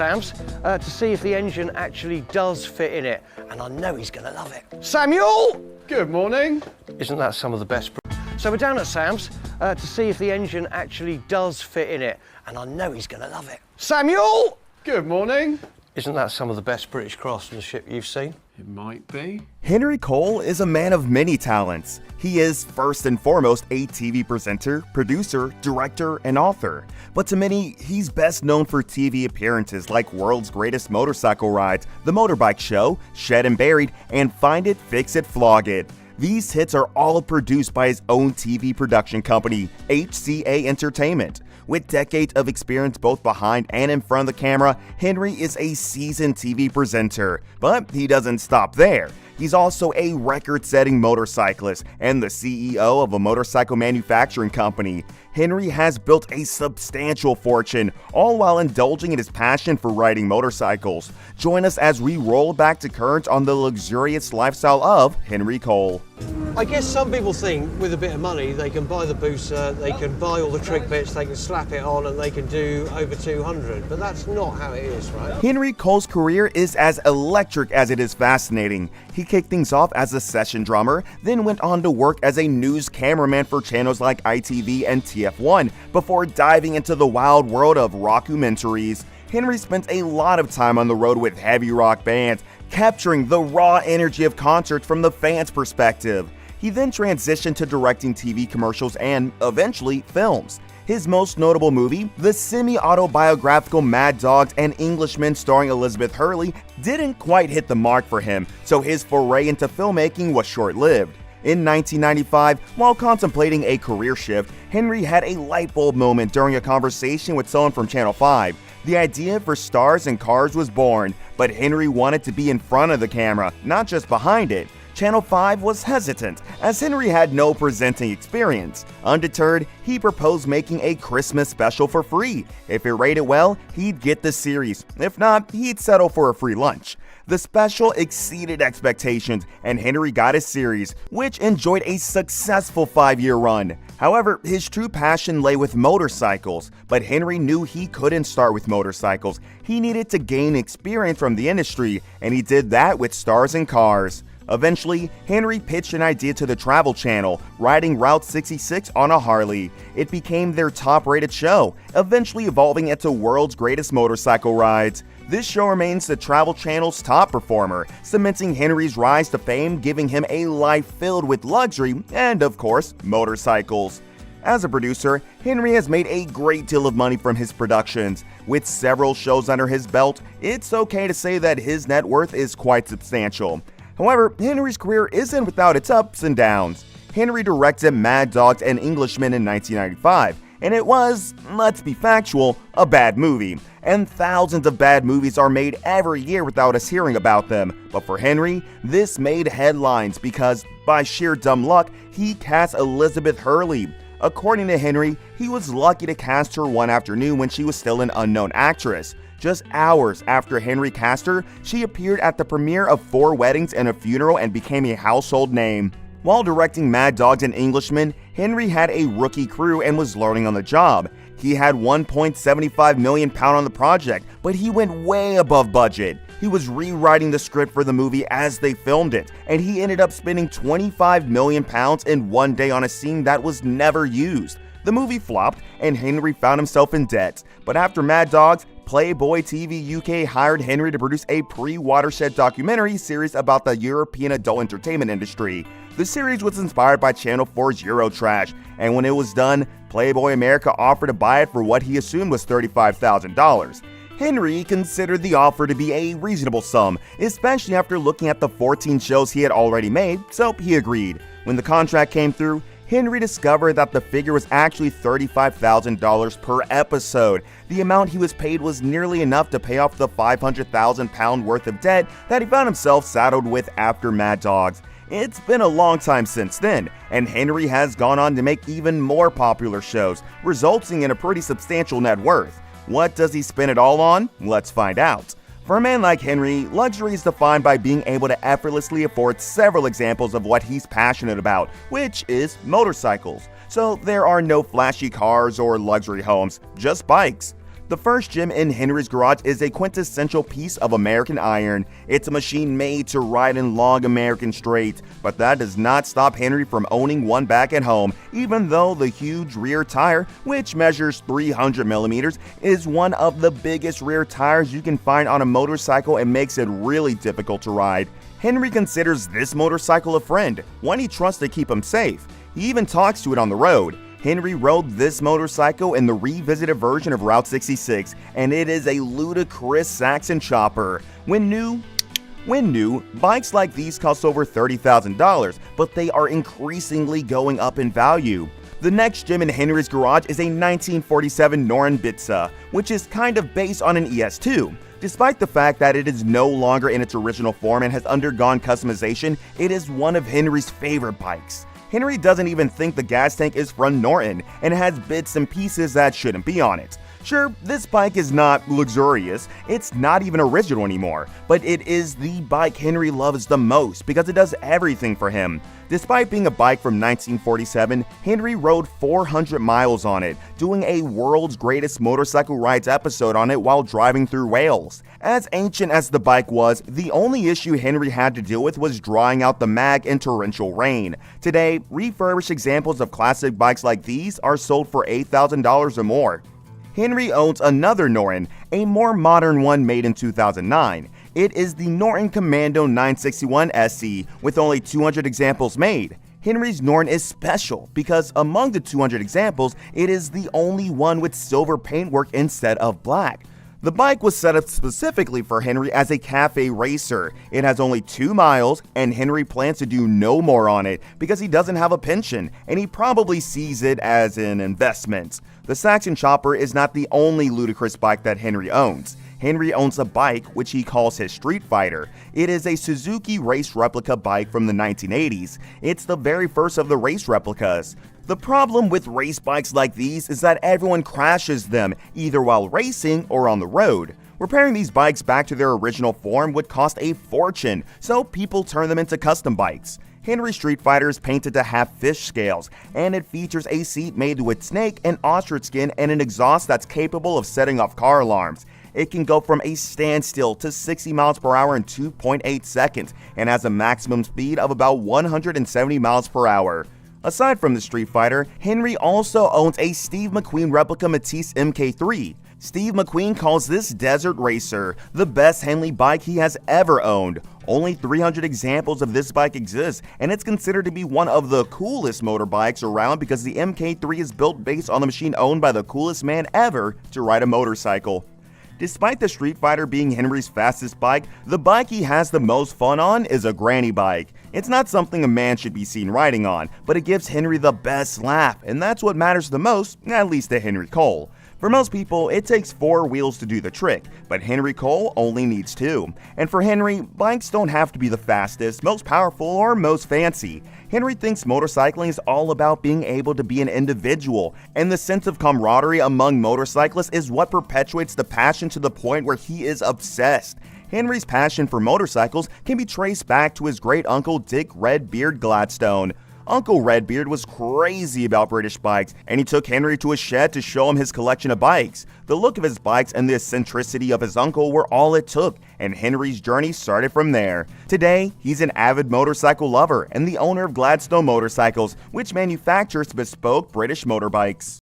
Sam's to see if the engine actually does fit in it, and I know he's going to love it. Samuel! Good morning. Isn't that some of the best? So we're down at Sam's to see if the engine actually does fit in it, and I know he's going to love it. Samuel! Good morning. Isn't that some of the best British craftsmanship you've seen? It might be. Henry Cole is a man of many talents. He is first and foremost a TV presenter, producer, director, and author. But to many, he's best known for TV appearances like World's Greatest Motorcycle Rides, The Motorbike Show, Shed and Buried, and Find It, Fix It, Flog It. These hits are all produced by his own TV production company, HCA Entertainment. With decades of experience both behind and in front of the camera, Henry is a seasoned TV presenter. But he doesn't stop there. He's also a record-setting motorcyclist and the CEO of a motorcycle manufacturing company. Henry has built a substantial fortune, all while indulging in his passion for riding motorcycles. Join us as we roll back to current on the luxurious lifestyle of Henry Cole. I guess some people think with a bit of money they can buy the booster, they can buy all the trick bits, they can slap it on and they can do over 200, but that's not how it is, right? Henry Cole's career is as electric as it is fascinating. He kicked things off as a session drummer, then went on to work as a news cameraman for channels like ITV and TF1 before diving into the wild world of rockumentaries. Henry spent a lot of time on the road with heavy rock bands, capturing the raw energy of concerts from the fans' perspective. He then transitioned to directing TV commercials and, eventually, films. His most notable movie, the semi-autobiographical Mad Dogs and Englishmen starring Elizabeth Hurley, didn't quite hit the mark for him, so his foray into filmmaking was short-lived. In 1995, while contemplating a career shift, Henry had a light bulb moment during a conversation with someone from Channel 5. The idea for Stars and Cars was born, but Henry wanted to be in front of the camera, not just behind it. Channel 5 was hesitant, as Henry had no presenting experience. Undeterred, he proposed making a Christmas special for free. If it rated well, he'd get the series. If not, he'd settle for a free lunch. The special exceeded expectations, and Henry got his series, which enjoyed a successful 5-year run. However, his true passion lay with motorcycles, but Henry knew he couldn't start with motorcycles. He needed to gain experience from the industry, and he did that with Stars and Cars. Eventually, Henry pitched an idea to the Travel Channel, riding Route 66 on a Harley. It became their top-rated show, eventually evolving into World's Greatest Motorcycle Rides. This show remains the Travel Channel's top performer, cementing Henry's rise to fame, giving him a life filled with luxury and, of course, motorcycles. As a producer, Henry has made a great deal of money from his productions. With several shows under his belt, it's okay to say that his net worth is quite substantial. However, Henry's career isn't without its ups and downs. Henry directed Mad Dogs and Englishmen in 1995, and it was, let's be factual, a bad movie. And thousands of bad movies are made every year without us hearing about them. But for Henry, this made headlines because, by sheer dumb luck, he cast Elizabeth Hurley. According to Henry, he was lucky to cast her one afternoon when she was still an unknown actress. Just hours after Henry cast her, she appeared at the premiere of 4 Weddings and a Funeral and became a household name. While directing Mad Dogs and Englishmen, Henry had a rookie crew and was learning on the job. He had £1.75 million on the project, but he went way above budget. He was rewriting the script for the movie as they filmed it, and he ended up spending £25 million in one day on a scene that was never used. The movie flopped, and Henry found himself in debt. But after Mad Dogs, Playboy TV UK hired Henry to produce a pre-Watershed documentary series about the European adult entertainment industry. The series was inspired by Channel 4's Eurotrash, and when it was done, Playboy America offered to buy it for what he assumed was $35,000. Henry considered the offer to be a reasonable sum, especially after looking at the 14 shows he had already made, so he agreed. When the contract came through, Henry discovered that the figure was actually $35,000 per episode. The amount he was paid was nearly enough to pay off the £500,000 worth of debt that he found himself saddled with after Mad Dogs. It's been a long time since then, and Henry has gone on to make even more popular shows, resulting in a pretty substantial net worth. What does he spend it all on? Let's find out. For a man like Henry, luxury is defined by being able to effortlessly afford several examples of what he's passionate about, which is motorcycles. So there are no flashy cars or luxury homes, just bikes. The first gem in Henry's garage is a quintessential piece of American iron. It's a machine made to ride in long American straights, but that does not stop Henry from owning one back at home, even though the huge rear tire, which measures 300 millimeters, is one of the biggest rear tires you can find on a motorcycle and makes it really difficult to ride. Henry considers this motorcycle a friend, one he trusts to keep him safe. He even talks to it on the road. Henry rode this motorcycle in the revisited version of Route 66, and it is a ludicrous Saxon chopper. When new, bikes like these cost over $30,000, but they are increasingly going up in value. The next gem in Henry's garage is a 1947 Noren Bitsa, which is kind of based on an ES2. Despite the fact that it is no longer in its original form and has undergone customization, it is one of Henry's favorite bikes. Henry doesn't even think the gas tank is from Norton and has bits and pieces that shouldn't be on it. Sure, this bike is not luxurious, it's not even original anymore, but it is the bike Henry loves the most because it does everything for him. Despite being a bike from 1947, Henry rode 400 miles on it, doing a World's Greatest Motorcycle Rides episode on it while driving through Wales. As ancient as the bike was, the only issue Henry had to deal with was drying out the mag in torrential rain. Today, refurbished examples of classic bikes like these are sold for $8,000 or more. Henry owns another Noren, a more modern one made in 2009. It is the Norton Commando 961 SE with only 200 examples made. Henry's Noren is special because among the 200 examples, it is the only one with silver paintwork instead of black. The bike was set up specifically for Henry as a cafe racer. It has only 2 miles, and Henry plans to do no more on it because he doesn't have a pension, and he probably sees it as an investment. The Saxon Chopper is not the only ludicrous bike that Henry owns. Henry owns a bike which he calls his Street Fighter. It is a Suzuki race replica bike from the 1980s. It's the very first of the race replicas. The problem with race bikes like these is that everyone crashes them, either while racing or on the road. Repairing these bikes back to their original form would cost a fortune, so people turn them into custom bikes. Henry's Street Fighter is painted to have fish scales, and it features a seat made with snake and ostrich skin and an exhaust that's capable of setting off car alarms. It can go from a standstill to 60 miles per hour in 2.8 seconds and has a maximum speed of about 170 miles per hour. Aside from the Street Fighter, Henry also owns a Steve McQueen replica Matisse MK3. Steve McQueen calls this Desert Racer the best Henley bike he has ever owned. Only 300 examples of this bike exist, and it's considered to be one of the coolest motorbikes around because the MK3 is built based on the machine owned by the coolest man ever to ride a motorcycle. Despite the Street Fighter being Henry's fastest bike, the bike he has the most fun on is a granny bike. It's not something a man should be seen riding on, but it gives Henry the best laugh, and that's what matters the most, at least to Henry Cole. For most people, it takes 4 wheels to do the trick, but Henry Cole only needs 2. And for Henry, bikes don't have to be the fastest, most powerful, or most fancy. Henry thinks motorcycling is all about being able to be an individual, and the sense of camaraderie among motorcyclists is what perpetuates the passion to the point where he is obsessed. Henry's passion for motorcycles can be traced back to his great-uncle Dick Redbeard Gladstone. Uncle Redbeard was crazy about British bikes, and he took Henry to his shed to show him his collection of bikes. The look of his bikes and the eccentricity of his uncle were all it took, and Henry's journey started from there. Today, he's an avid motorcycle lover and the owner of Gladstone Motorcycles, which manufactures bespoke British motorbikes.